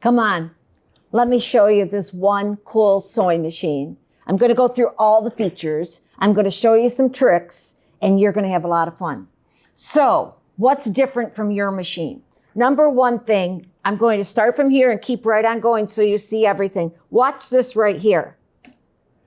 Come on, let me show you this one cool sewing machine. I'm going to go through all the features. I'm going to show you some tricks, and you're going to have a lot of fun. So, what's different from your machine? Number one thing, I'm going to start from here and keep right on going so you see everything. Watch this right here.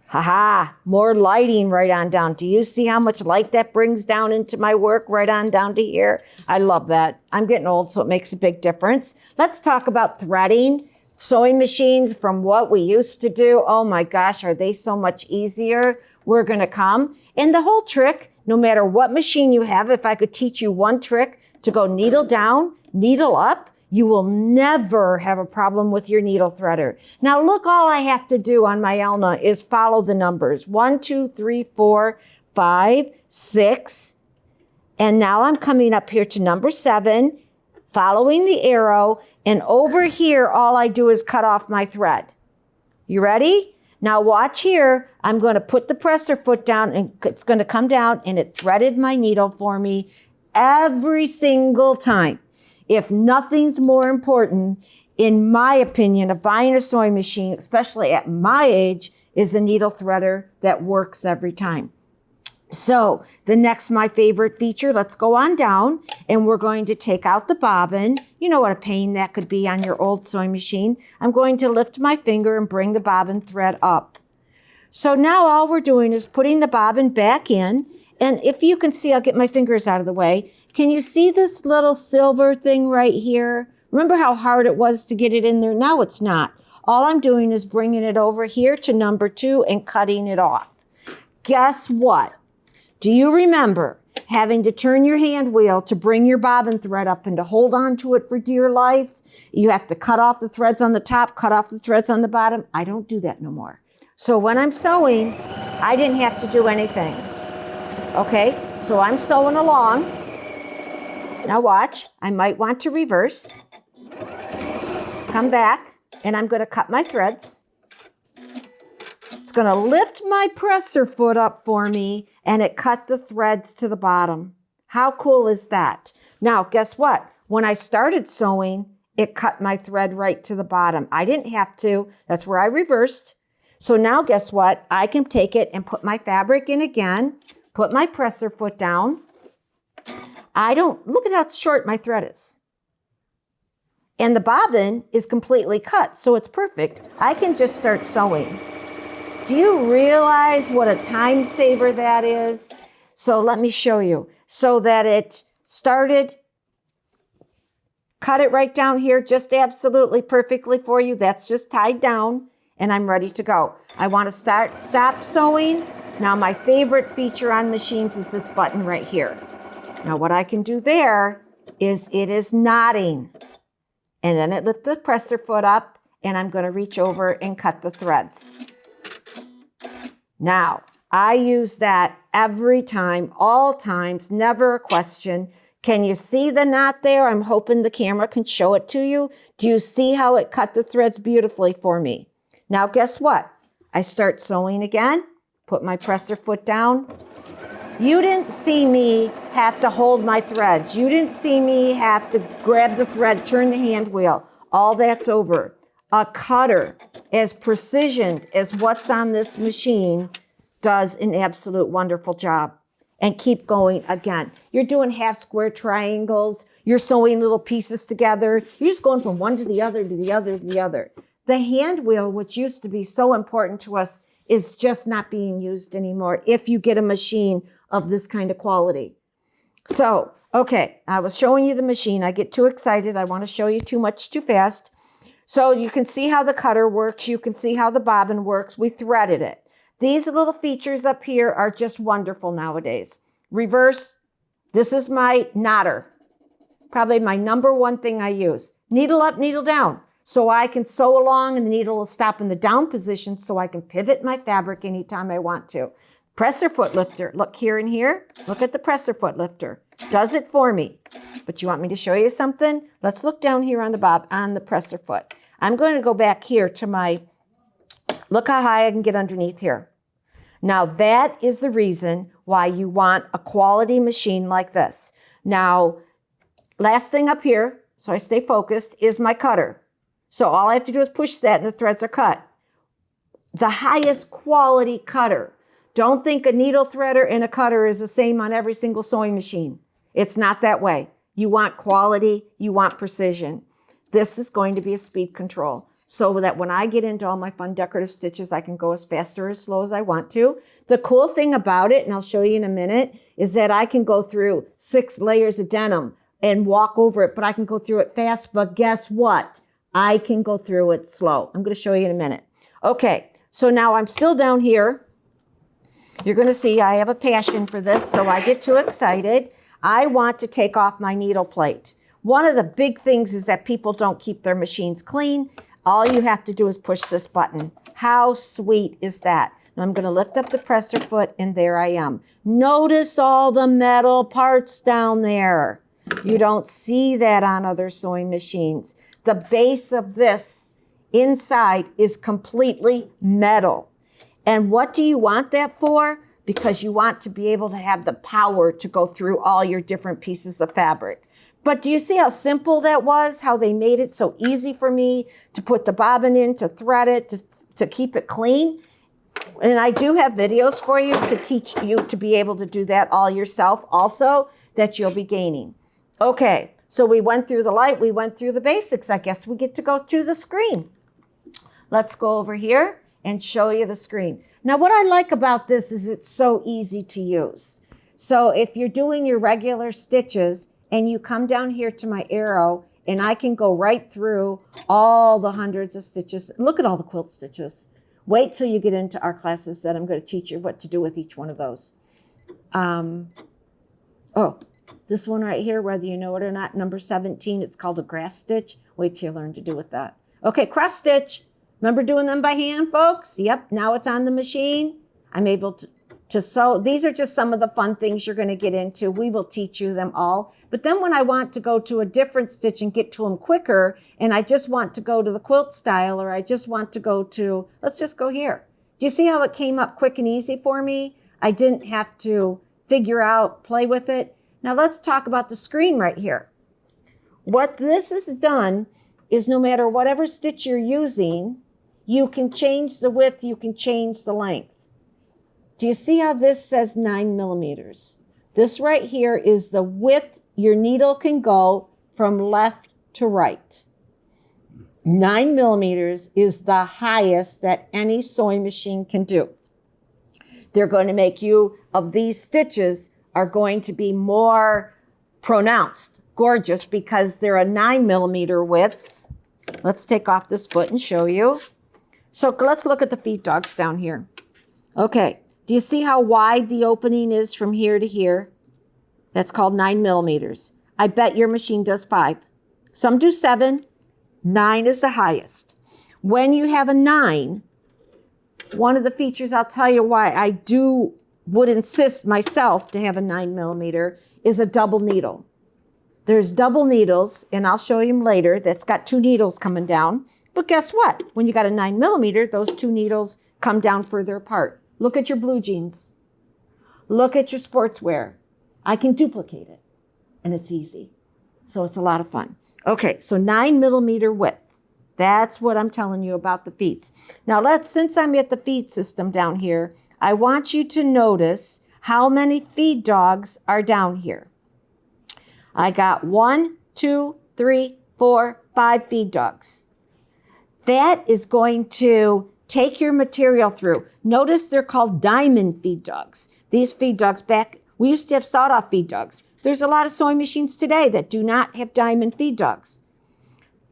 Haha, more lighting right on down. Do you see how much light that brings down into my work right on down to here? I love that. I'm getting old, so it makes a big difference. Let's talk about threading. Sewing machines from what we used to do. Oh my gosh, are they so much easier? We're gonna come. And the whole trick, no matter what machine you have, if I could teach you one trick to go needle down, needle up, you will never have a problem with your needle threader. Now look, all I have to do on my Elna is follow the numbers. 1, 2, 3, 4, 5, 6. And now I'm coming up here to number 7, following the arrow. And over here, all I do is cut off my thread. You ready? Now watch here. I'm going to put the presser foot down and it's going to come down and it threaded my needle for me every single time. If nothing's more important, in my opinion, of buying a sewing machine, especially at my age, is a needle threader that works every time. So the next, my favorite feature, let's go on down and we're going to take out the bobbin. You know what a pain that could be on your old sewing machine. I'm going to lift my finger and bring the bobbin thread up. So now all we're doing is putting the bobbin back in. And if you can see, I'll get my fingers out of the way. Can you see this little silver thing right here? Remember how hard it was to get it in there? Now it's not. All I'm doing is bringing it over here to number 2 and cutting it off. Guess what? Do you remember having to turn your hand wheel to bring your bobbin thread up and to hold on to it for dear life? You have to cut off the threads on the top, cut off the threads on the bottom. I don't do that no more. So when I'm sewing, I didn't have to do anything. Okay, so I'm sewing along. Now watch, I might want to reverse. Come back, and I'm going to cut my threads. It's going to lift my presser foot up for me, and it cut the threads to the bottom. How cool is that? Now, guess what? When I started sewing, it cut my thread right to the bottom. I didn't have to. That's where I reversed. So now guess what? I can take it and put my fabric in again, put my presser foot down. Look at how short my thread is. And the bobbin is completely cut, so it's perfect. I can just start sewing. Do you realize what a time saver that is? So let me show you. So that it started, cut it right down here, just absolutely perfectly for you. That's just tied down, and I'm ready to go. I want to stop sewing. Now my favorite feature on machines is this button right here. Now what I can do there is it is knotting. And then it lifts the presser foot up and I'm going to reach over and cut the threads. Now, I use that every time, all times, never a question. Can you see the knot there? I'm hoping the camera can show it to you. Do you see how it cut the threads beautifully for me? Now guess what? I start sewing again, put my presser foot down. You didn't see me have to hold my threads. You didn't see me have to grab the thread, turn the hand wheel. All that's over. A cutter as precision as what's on this machine does an absolute wonderful job. And keep going again. You're doing half square triangles. You're sewing little pieces together. You're just going from one to the other, to the other, to the other. The hand wheel, which used to be so important to us, is just not being used anymore if you get a machine of this kind of quality. So, okay, I was showing you the machine. I get too excited. I want to show you too much too fast. So you can see how the cutter works. You can see how the bobbin works. We threaded it. These little features up here are just wonderful nowadays. Reverse. This is my knotter. Probably my number one thing I use. Needle up, needle down. So I can sew along and the needle will stop in the down position so I can pivot my fabric anytime I want to. Presser foot lifter. Look here and here. Look at the presser foot lifter. Does it for me. But you want me to show you something? Let's look down here on the presser foot. I'm going to go back here to my, look how high I can get underneath here. Now that is the reason why you want a quality machine like this. Now, last thing up here, so I stay focused, is my cutter. So all I have to do is push that and the threads are cut. The highest quality cutter. Don't think a needle threader and a cutter is the same on every single sewing machine. It's not that way. You want quality, you want precision. This is going to be a speed control so that when I get into all my fun decorative stitches, I can go as fast or as slow as I want to. The cool thing about it, and I'll show you in a minute, is that I can go through 6 layers of denim and walk over it, but I can go through it fast. But guess what? I can go through it slow. I'm going to show you in a minute. Okay, so now I'm still down here. You're going to see I have a passion for this, so I get too excited. I want to take off my needle plate. One of the big things is that people don't keep their machines clean. All you have to do is push this button. How sweet is that? Now I'm going to lift up the presser foot, and there I am. Notice all the metal parts down there. You don't see that on other sewing machines. The base of this inside is completely metal. And what do you want that for? Because you want to be able to have the power to go through all your different pieces of fabric. But do you see how simple that was? How they made it so easy for me to put the bobbin in, to thread it, to keep it clean. And I do have videos for you to teach you to be able to do that all yourself also, that you'll be gaining. Okay, so we went through the light, we went through the basics. I guess we get to go through the screen. Let's go over here and show you the screen. Now, what I like about this is it's so easy to use. So if you're doing your regular stitches and you come down here to my arrow, and I can go right through all the hundreds of stitches. Look at all the quilt stitches. Wait till you get into our classes that I'm going to teach you what to do with each one of those. Oh, this one right here, whether you know it or not, number 17, it's called a grass stitch. Wait till you learn to do with that. Okay, cross stitch. Remember doing them by hand, folks? Yep, now it's on the machine. I'm able to sew. These are just some of the fun things you're going to get into. We will teach you them all. But then when I want to go to a different stitch and get to them quicker, and I just want to go to the quilt style, or I just want to go to, let's just go here. Do you see how it came up quick and easy for me? I didn't have to figure out, play with it. Now let's talk about the screen right here. What this has done is no matter whatever stitch you're using, you can change the width, you can change the length. Do you see how this says 9 millimeters? This right here is the width your needle can go from left to right. 9 millimeters is the highest that any sewing machine can do. They're going to make you, of these stitches, are going to be more pronounced, gorgeous, because they're a 9 millimeter width. Let's take off this foot and show you. So let's look at the feed dogs down here. Okay. Do you see how wide the opening is from here to here? That's called 9 millimeters. I bet your machine does 5. Some do 7. 9 is the highest. When you have a 9, one of the features, I'll tell you why I would insist myself to have a 9 millimeter, is a double needle. There's double needles, and I'll show you them later, that's got 2 needles coming down. But guess what? When you got a 9 millimeter, those 2 needles come down further apart. Look at your blue jeans. Look at your sportswear. I can duplicate it, and it's easy. So it's a lot of fun. Okay, so 9 millimeter width. That's what I'm telling you about the feet. Now since I'm at the feed system down here, I want you to notice how many feed dogs are down here. I got 1, 2, 3, 4, 5 feed dogs. That is going to take your material through. Notice they're called diamond feed dogs. These feed dogs we used to have sawed-off feed dogs. There's a lot of sewing machines today that do not have diamond feed dogs.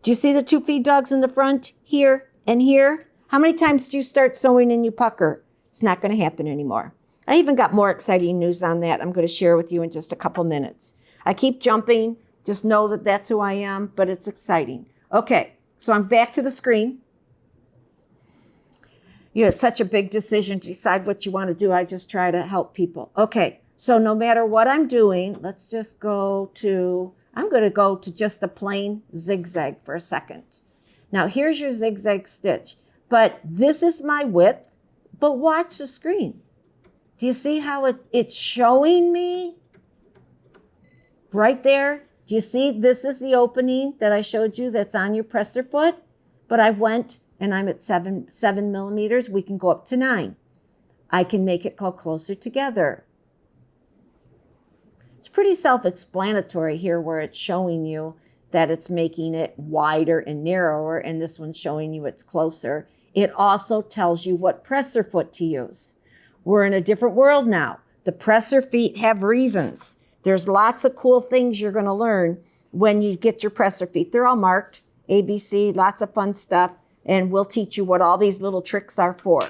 Do you see the 2 feed dogs in the front, here and here? How many times do you start sewing and you pucker? It's not going to happen anymore. I even got more exciting news on that I'm going to share with you in just a couple minutes. I keep jumping. Just know that that's who I am, but it's exciting. Okay, so I'm back to the screen. You know, it's such a big decision to decide what you want to do. I just try to help people. Okay, so no matter what I'm doing, let's just go to, I'm going to go to just a plain zigzag for a second. Now, here's your zigzag stitch. But this is my width, but watch the screen. Do you see how it's showing me right there? Do you see this is the opening that I showed you that's on your presser foot? but I went and I'm at 7 millimeters. We can go up to 9. I can make it go closer together. It's pretty self-explanatory here where it's showing you that it's making it wider and narrower, and this one's showing you it's closer. It also tells you what presser foot to use. We're in a different world now. The presser feet have reasons. There's lots of cool things you're going to learn when you get your presser feet. They're all marked, ABC, lots of fun stuff, and we'll teach you what all these little tricks are for.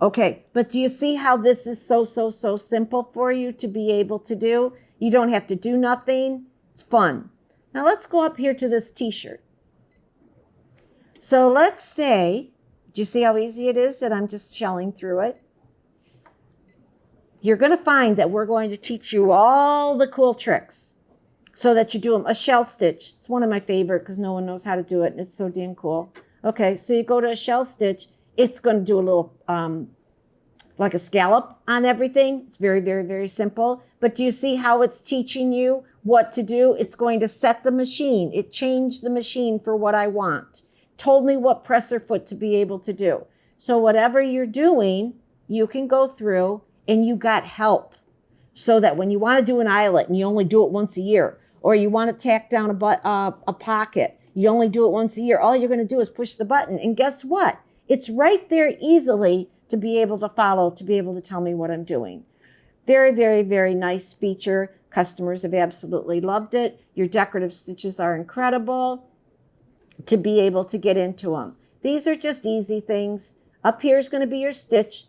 Okay, but do you see how this is so simple for you to be able to do? You don't have to do nothing. It's fun. Now let's go up here to this t-shirt. So let's say, do you see how easy it is that I'm just shelling through it? You're going to find that we're going to teach you all the cool tricks so that you do them. A shell stitch. It's one of my favorite because no one knows how to do it, and it's so damn cool. Okay, so you go to a shell stitch. It's going to do a little, like a scallop on everything. It's very simple. But do you see how it's teaching you what to do? It's going to set the machine. It changed the machine for what I want. Told me what presser foot to be able to do. So whatever you're doing, you can go through and you got help. So that when you want to do an eyelet and you only do it once a year, or you want to tack down a pocket, you only do it once a year, all you're going to do is push the button. And guess what? It's right there easily to be able to follow, to be able to tell me what I'm doing. Very nice feature. Customers have absolutely loved it. Your decorative stitches are incredible to be able to get into them. These are just easy things. Up here is going to be your stitch,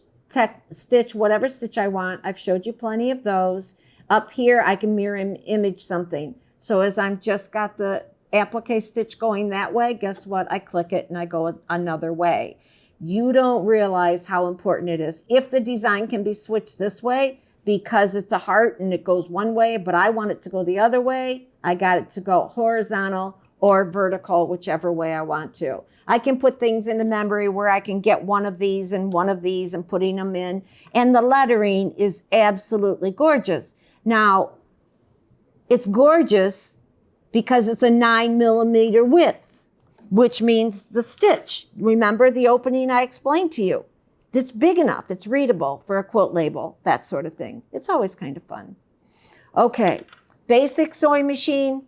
whatever stitch I want. I've showed you plenty of those. Up here, I can mirror image something. So as I'm just got the applique stitch going that way, guess what? I click it and I go another way. You don't realize how important it is. If the design can be switched this way because it's a heart and it goes one way, but I want it to go the other way, I got it to go horizontal or vertical, whichever way I want to. I can put things into memory where I can get one of these and putting them in. And the lettering is absolutely gorgeous. Now, it's gorgeous because it's a 9 millimeter width, which means the stitch. Remember the opening I explained to you? It's big enough. It's readable for a quilt label, that sort of thing. It's always kind of fun. Okay, basic sewing machine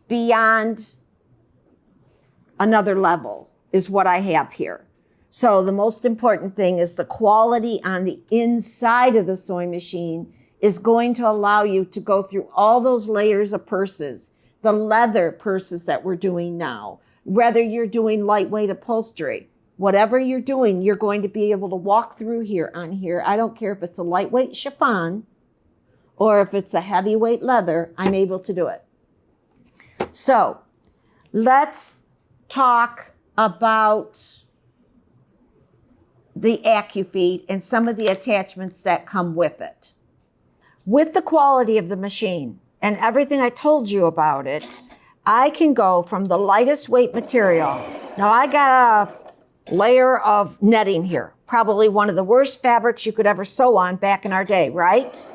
beyond another level is what I have here. So the most important thing is the quality on the inside of the sewing machine is going to allow you to go through all those layers of purses, the leather purses that we're doing now, whether you're doing lightweight upholstery, whatever you're doing, you're going to be able to walk through here on here. I don't care if it's a lightweight chiffon or if it's a heavyweight leather, I'm able to do it. So let's talk about the AccuFeed and some of the attachments that come with it. With the quality of the machine and everything I told you about it, I can go from the lightest weight material. Now I got a layer of netting here, probably one of the worst fabrics you could ever sew on back in our day, right?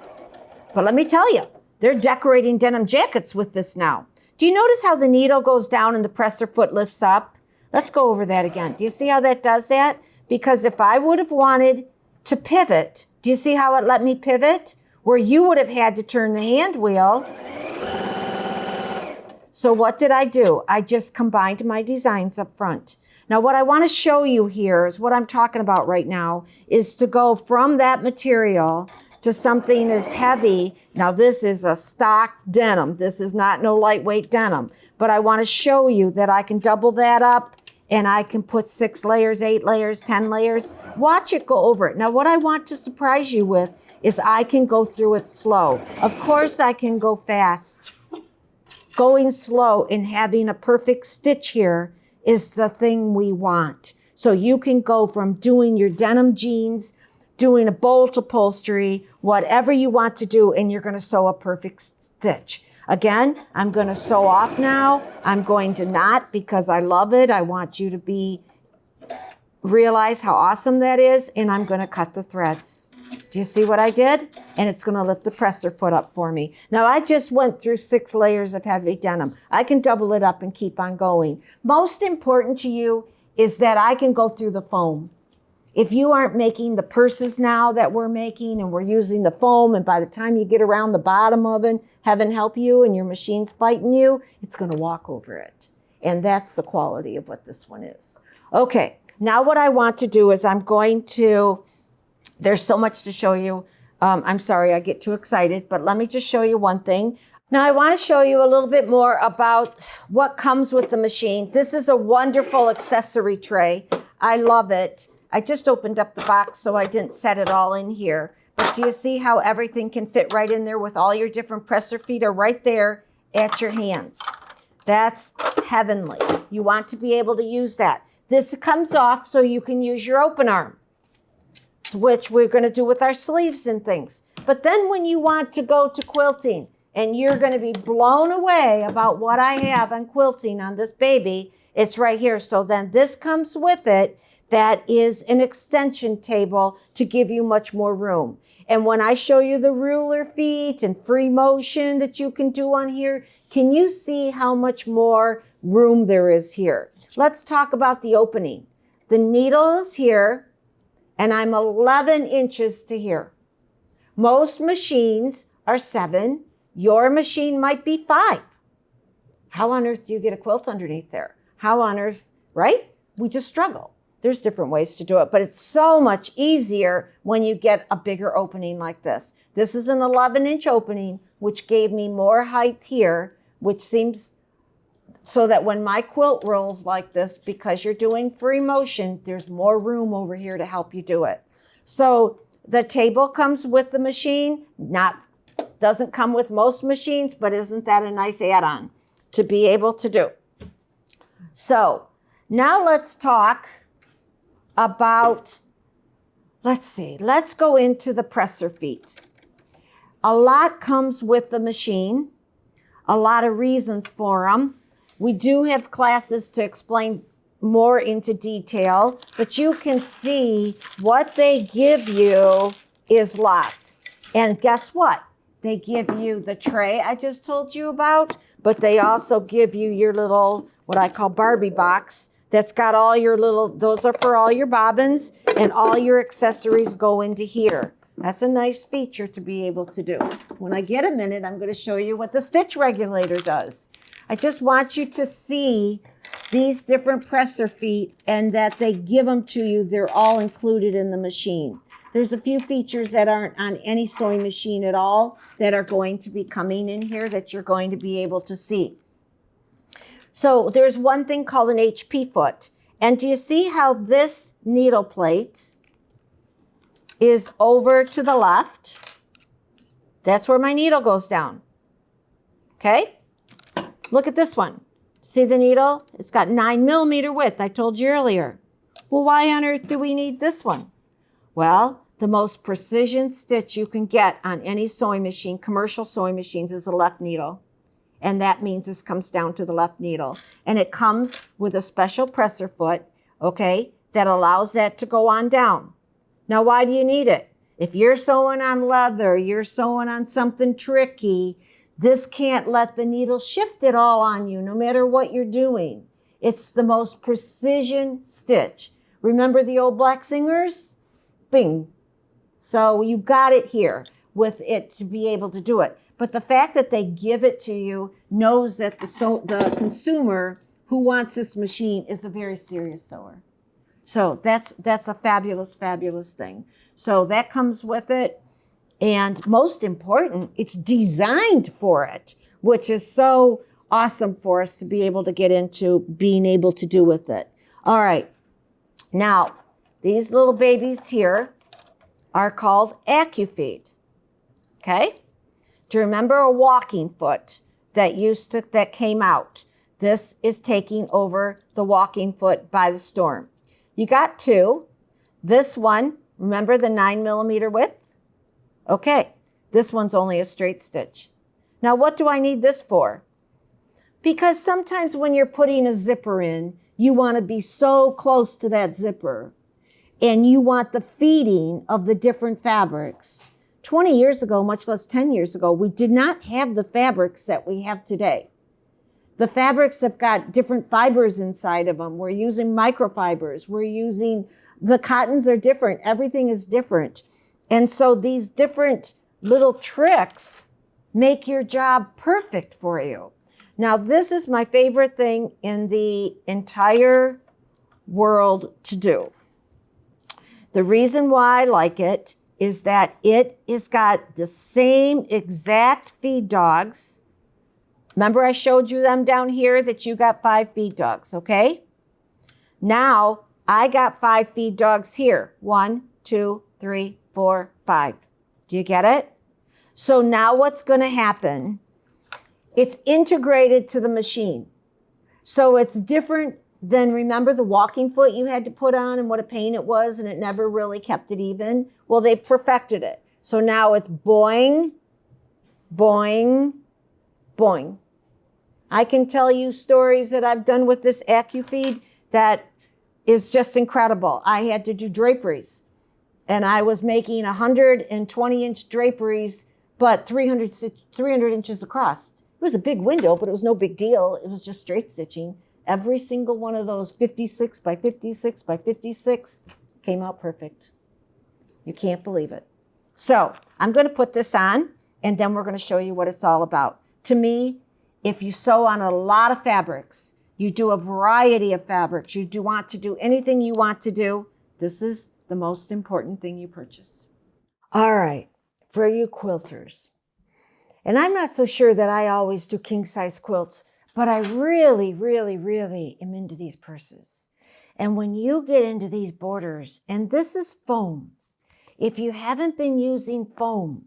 But let me tell you, they're decorating denim jackets with this now. Do you notice how the needle goes down and the presser foot lifts up? Let's go over that again. Do you see how that does that? Because if I would have wanted to pivot, do you see how it let me pivot? Where you would have had to turn the hand wheel. So what did I do? I just combined my designs up front. Now what I want to show you here is what I'm talking about right now is to go from that material to something as heavy. Now this is a stock denim. This is not no lightweight denim. But I want to show you that I can double that up and I can put 6 layers, 8 layers, 10 layers. Watch it go over it. Now what I want to surprise you with is I can go through it slow. Of course I can go fast. Going slow and having a perfect stitch here is the thing we want. So you can go from doing your denim jeans, doing a bolt upholstery, whatever you want to do, and you're gonna sew a perfect stitch. Again, I'm gonna sew off now. I'm going to knot because I love it. I want you to realize how awesome that is, and I'm gonna cut the threads. Do you see what I did? And it's going to lift the presser foot up for me. Now, I just went through 6 layers of heavy denim. I can double it up and keep on going. Most important to you is that I can go through the foam. If you aren't making the purses now that we're making and we're using the foam, and by the time you get around the bottom of it, heaven help you, and your machine's fighting you, it's going to walk over it. And that's the quality of what this one is. Okay, now what I want to do is there's so much to show you. I'm sorry, I get too excited, but let me just show you one thing. Now I want to show you a little bit more about what comes with the machine. This is a wonderful accessory tray. I love it. I just opened up the box, so I didn't set it all in here. But do you see how everything can fit right in there with all your different presser feet are right there at your hands? That's heavenly. You want to be able to use that. This comes off so you can use your open arm, which we're going to do with our sleeves and things. But then when you want to go to quilting, and you're going to be blown away about what I have on quilting on this baby, it's right here. So then this comes with it. That is an extension table to give you much more room. And when I show you the ruler feet and free motion that you can do on here, can you see how much more room there is here? Let's talk about the opening. The needle is here, and I'm 11 inches to here. Most machines are 7. Your machine might be 5. How on earth do you get a quilt underneath there? How on earth, right? We just struggle. There's different ways to do it, but it's so much easier when you get a bigger opening like this. This is an 11-inch opening, which gave me more height here, which seems so that when my quilt rolls like this, because you're doing free motion, there's more room over here to help you do it. So the table comes with the machine, doesn't come with most machines, but isn't that a nice add-on to be able to do? So now let's talk about, let's go into the presser feet. A lot comes with the machine, a lot of reasons for them. We do have classes to explain more into detail, but you can see what they give you is lots. And guess what? They give you the tray I just told you about, but they also give you your little, what I call Barbie box, that's got all your those are for all your bobbins, and all your accessories go into here. That's a nice feature to be able to do. When I get a minute, I'm going to show you what the stitch regulator does. I just want you to see these different presser feet and that they give them to you. They're all included in the machine. There's a few features that aren't on any sewing machine at all that are going to be coming in here that you're going to be able to see. So there's one thing called an HP foot. And do you see how this needle plate is over to the left? That's where my needle goes down. Okay? Look at this one. See the needle? It's got 9mm width. I told you earlier. Well, why on earth do we need this one? Well, the most precision stitch you can get on any sewing machine, commercial sewing machines, is a left needle. And that means this comes down to the left needle. And it comes with a special presser foot, okay, that allows that to go on down. Now, why do you need it? If you're sewing on leather, you're sewing on something tricky, this can't let the needle shift it all on you, no matter what you're doing. It's the most precision stitch. Remember the old black singers? Bing. So you got it here with it to be able to do it. But the fact that they give it to you knows that the consumer who wants this machine is a very serious sewer. So that's a fabulous, fabulous thing. So that comes with it. And most important, it's designed for it, which is so awesome for us to be able to get into being able to do with it. All right. Now, these little babies here are called AccuFeed. Okay? Do you remember a walking foot that came out? This is taking over the walking foot by the storm. You got 2. This one, remember the 9mm width? Okay, this one's only a straight stitch. Now, what do I need this for? Because sometimes when you're putting a zipper in, you want to be so close to that zipper, and you want the feeding of the different fabrics. 20 years ago, much less 10 years ago, we did not have the fabrics that we have today. The fabrics have got different fibers inside of them. We're using microfibers. The cottons are different. Everything is different. And so these different little tricks make your job perfect for you. Now, this is my favorite thing in the entire world to do. The reason why I like it is that it has got the same exact feed dogs. Remember I showed you them down here that you got 5 feed dogs, okay? Now, I got 5 feed dogs here. 1, 2, 3, 4, 5. Do you get it? So now what's going to happen, it's integrated to the machine. So it's different than, remember the walking foot you had to put on and what a pain it was and it never really kept it even? Well, they've perfected it. So now it's boing, boing, boing. I can tell you stories that I've done with this AccuFeed that is just incredible. I had to do draperies and I was making 120-inch draperies, but 300 inches across. It was a big window, but it was no big deal. It was just straight stitching. Every single one of those 56 by 56 by 56 came out perfect. You can't believe it. So I'm going to put this on and then we're going to show you what it's all about. To me, if you sew on a lot of fabrics, you do a variety of fabrics, you do want to do anything you want to do, this is the most important thing you purchase. All right, for you quilters. And I'm not so sure that I always do king-size quilts, but I really, really, really am into these purses. And when you get into these borders, and this is foam. If you haven't been using foam,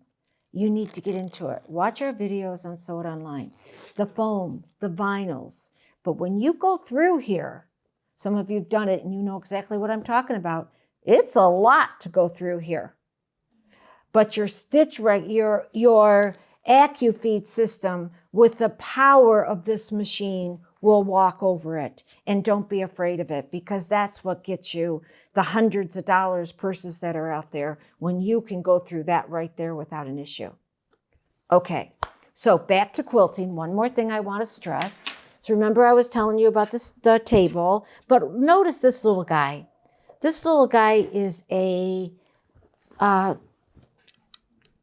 you need to get into it. Watch our videos on Sew It Online. The foam, the vinyls. But when you go through here, some of you have done it and you know exactly what I'm talking about. It's a lot to go through here. But your your AccuFeed system with the power of this machine will walk over it. And don't be afraid of it, because that's what gets you the hundreds of dollars purses that are out there when you can go through that right there without an issue. Okay, so back to quilting. One more thing I want to stress. So remember I was telling you about the table, but notice this little guy. This little guy is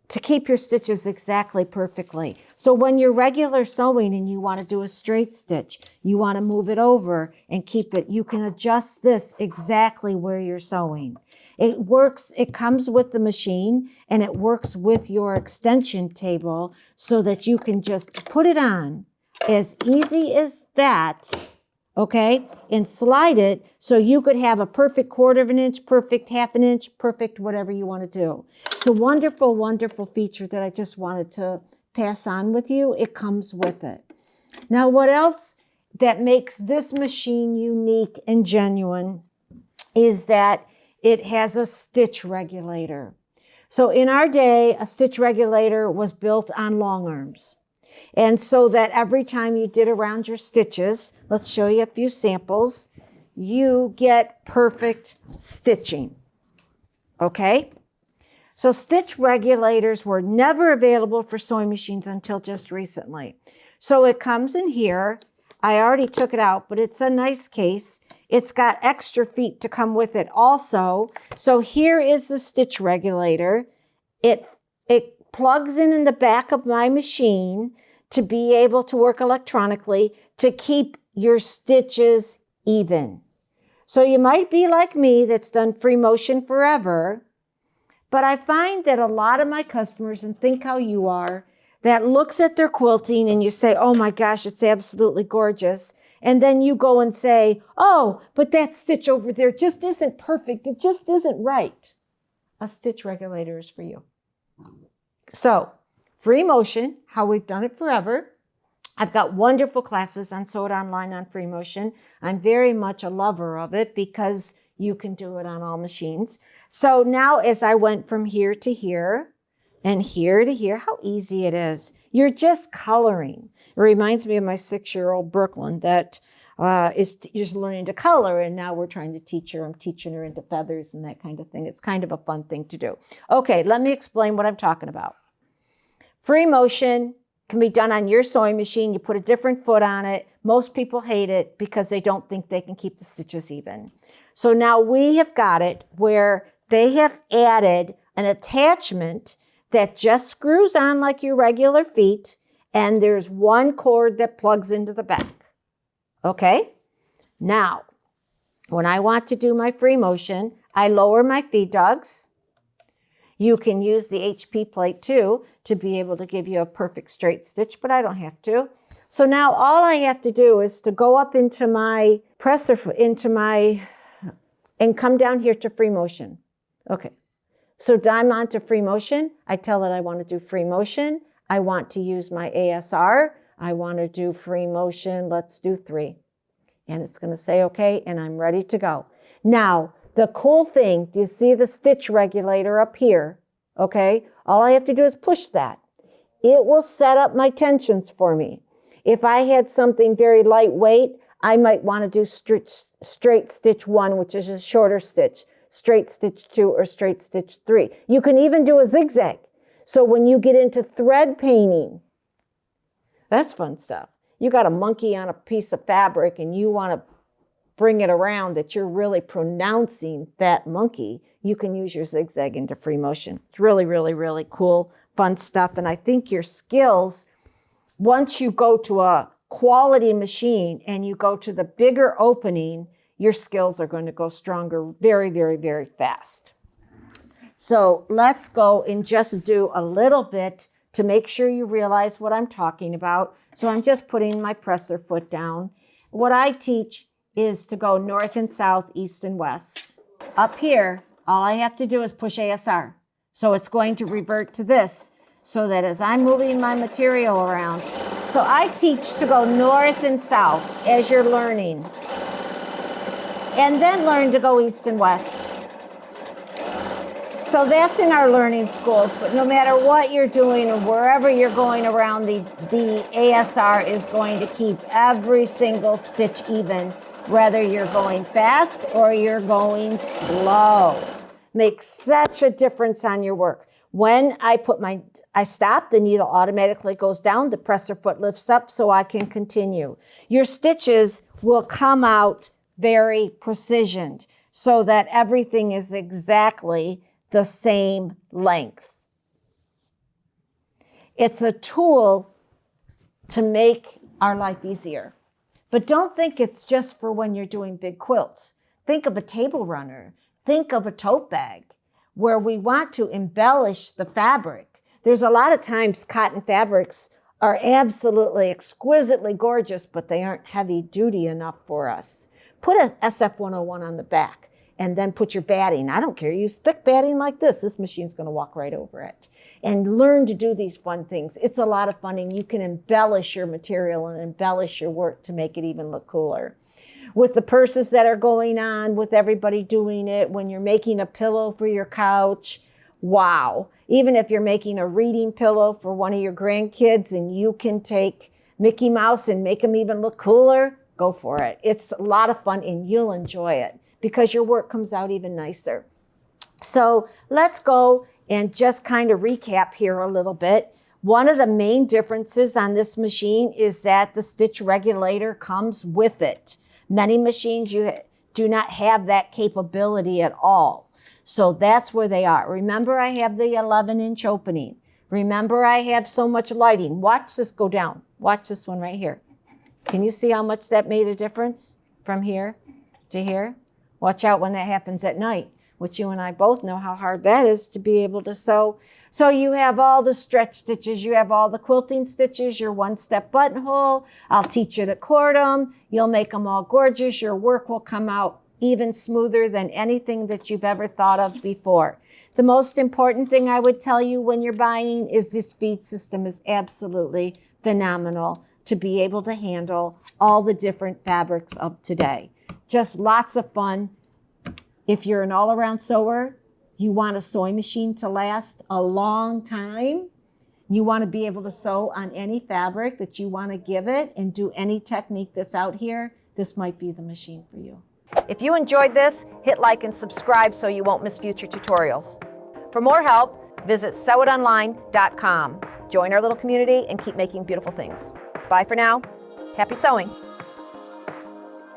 to keep your stitches exactly perfectly. So when you're regular sewing and you want to do a straight stitch, you want to move it over and keep it, you can adjust this exactly where you're sewing. It works, it comes with the machine and it works with your extension table so that you can just put it on as easy as that, okay, and slide it so you could have a perfect 1/4 of an inch, perfect 1/2 an inch, perfect whatever you want to do. It's a wonderful, wonderful feature that I just wanted to pass on with you. It comes with it. Now, what else that makes this machine unique and genuine is that it has a stitch regulator. So in our day, a stitch regulator was built on long arms. And so that every time you did around your stitches, let's show you a few samples, you get perfect stitching, okay? So stitch regulators were never available for sewing machines until just recently. So it comes in here. I already took it out, but it's a nice case. It's got extra feet to come with it also. So here is the stitch regulator. It plugs in the back of my machine to be able to work electronically to keep your stitches even. So you might be like me that's done free motion forever, but I find that a lot of my customers, and think how you are, that looks at their quilting and you say, oh my gosh, it's absolutely gorgeous. And then you go and say, oh, but that stitch over there just isn't perfect. It just isn't right. A stitch regulator is for you. So, free motion, how we've done it forever. I've got wonderful classes on Sew It Online on free motion. I'm very much a lover of it because you can do it on all machines. So now as I went from here to here and here to here, how easy it is. You're just coloring. It reminds me of my 6-year-old Brooklyn that is just learning to color, and now we're trying to teach her. I'm teaching her into feathers and that kind of thing. It's kind of a fun thing to do. Okay, let me explain what I'm talking about. Free motion, can be done on your sewing machine. You put a different foot on it. Most people hate it because they don't think they can keep the stitches even. So now we have got it where they have added an attachment that just screws on like your regular feet, and there's one cord that plugs into the back. Okay? Now, when I want to do my free motion, I lower my feed dogs. You can use the HP plate too to be able to give you a perfect straight stitch, but I don't have to. So now all I have to do is to go up into my presser, and come down here to free motion. Okay. So I'm on to free motion. I tell it I want to do free motion. I want to use my ASR. I want to do free motion. Let's do 3. And it's going to say okay, and I'm ready to go. Now, the cool thing, do you see the stitch regulator up here? Okay, all I have to do is push that. It will set up my tensions for me. If I had something very lightweight, I might want to do straight stitch 1, which is a shorter stitch, straight stitch 2, or straight stitch 3. You can even do a zigzag. So when you get into thread painting, that's fun stuff. You got a monkey on a piece of fabric and you want to bring it around that you're really pronouncing that monkey, you can use your zigzag into free motion. It's really, really, really cool, fun stuff. And I think your skills, once you go to a quality machine and you go to the bigger opening, your skills are going to go stronger very, very, very fast. So let's go and just do a little bit to make sure you realize what I'm talking about. So I'm just putting my presser foot down. What I teach is to go north and south, east and west. Up here, all I have to do is push ASR. So it's going to revert to this, so that as I'm moving my material around, so I teach to go north and south as you're learning, and then learn to go east and west. So that's in our learning schools, but no matter what you're doing or wherever you're going around, the ASR is going to keep every single stitch even, whether you're going fast or you're going slow. Makes such a difference on your work. When I stop, the needle automatically goes down, the presser foot lifts up so I can continue. Your stitches will come out very precisioned so that everything is exactly the same length. It's a tool to make our life easier. But don't think it's just for when you're doing big quilts. Think of a table runner. Think of a tote bag where we want to embellish the fabric. There's a lot of times cotton fabrics are absolutely exquisitely gorgeous, but they aren't heavy duty enough for us. Put a SF101 on the back and then put your batting. I don't care. Use thick batting like this. This machine's going to walk right over it. And learn to do these fun things. It's a lot of fun, and you can embellish your material and embellish your work to make it even look cooler. With the purses that are going on, with everybody doing it, when you're making a pillow for your couch, wow. Even if you're making a reading pillow for one of your grandkids and you can take Mickey Mouse and make them even look cooler, go for it. It's a lot of fun and you'll enjoy it because your work comes out even nicer. So let's go and just kind of recap here a little bit. One of the main differences on this machine is that the stitch regulator comes with it. Many machines you do not have that capability at all. So that's where they are. Remember, I have the 11-inch opening. Remember, I have so much lighting. Watch this go down. Watch this one right here. Can you see how much that made a difference from here to here? Watch out when that happens at night, which you and I both know how hard that is to be able to sew. So you have all the stretch stitches, you have all the quilting stitches, your one-step buttonhole. I'll teach you to cord them. You'll make them all gorgeous. Your work will come out even smoother than anything that you've ever thought of before. The most important thing I would tell you when you're buying is this feed system is absolutely phenomenal to be able to handle all the different fabrics of today. Just lots of fun. If you're an all-around sewer, you want a sewing machine to last a long time. You want to be able to sew on any fabric that you want to give it and do any technique that's out here, this might be the machine for you. If you enjoyed this, hit like and subscribe so you won't miss future tutorials. For more help, visit sewitonline.com. Join our little community and keep making beautiful things. Bye for now. Happy sewing.